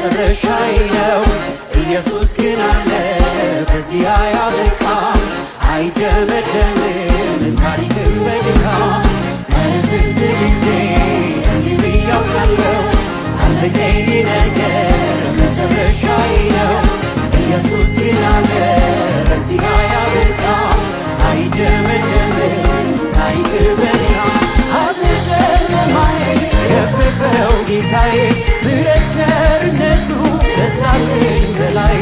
መጨረሻዬ ነው። ኢየሱስ ግን አለ በዚህ አያበቃም፣ አይደመደምም ታሪክም በድካም። ስንት ጊዜ እንዲህ ብዬ አውቃለሁ፣ አለቀ የኔ ነገር መጨረሻዬ ነው። ኢየሱስ ግን አለ በዚህ አያበቃም፣ አይደመደምም ታሪክም በድካም። ሐዘን ጨለማዬ ገፈፈው ጌታዬ፣ ምሕረት ቸርነቱ በዛልኝ በላይ።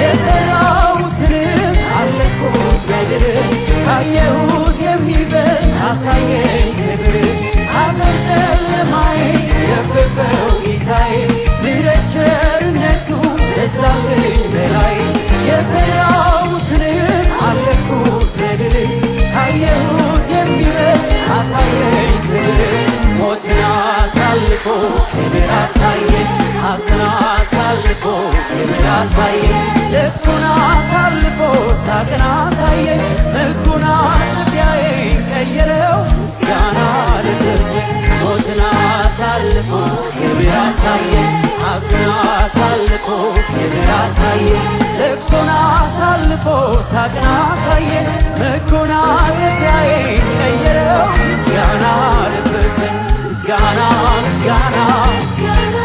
የፈራሁትንም አለፍኩት በድል፣ ካየሁት የሚበልጥ አሳየኝ ክብር። ሐዘን ጨለማዬ ገፈፈው ጌታዬ፣ ምሕረት ቸርነቱ በዛልኝ በላይ። የፈራሁትንም አለፍኩት በድል፣ ካየሁት የሚበልጥ አሳየኝ ክብር። ሞትን አሳልፎ ክብር አሳየኝ፣ ሐዘን አሳልፎ ክብር አሳየኝ፣ ለቅሶን አሳልፎ ሳቅን አሳየኝ። መጎናጸፊያዬን ቀየረው ምስጋና ልብሴን። ሞትን አሳልፎ ክብር አሳየኝ፣ ሐዘን አሳልፎ ክብር አሳየኝ፣ ለቅሶን አሳልፎ ሳቅን አሳየኝ። መጎናጸፊያዬን ቀየረው ምስጋና ልብሴን። ምስጋና ምስጋና ምስጋና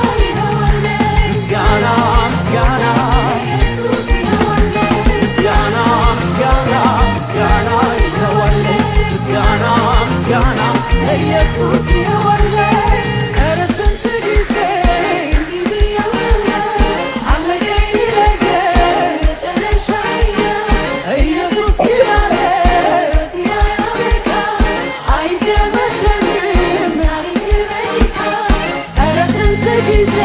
ምስጋና ምስጋና ምስጋና ይተዋለ፣ ምስጋና ምስጋና ለኢየሱስ ይተዋለ። ኧረ ስንት ጊዜ አለቀ የኔ ነገር መጨረሻዬ ነው። ኢየሱስ ግን አለ በዚህ አያበቃም፣ አይደመደምም ታሪክ በድካም። ኧረ ስንት ጊዜ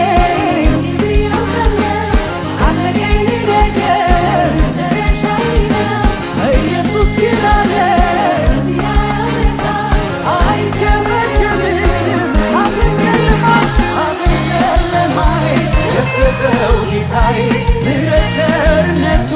አለቀ የኔ ነገር መጨረሻዬ ነው። ኢየሱስ ግን አለ በዚህ አያበቃም፣ አይደመደምም። ሐዘን ጨለማዬ ገፈፈው ጌታዬ፣ ምሕረት ቸርነቱ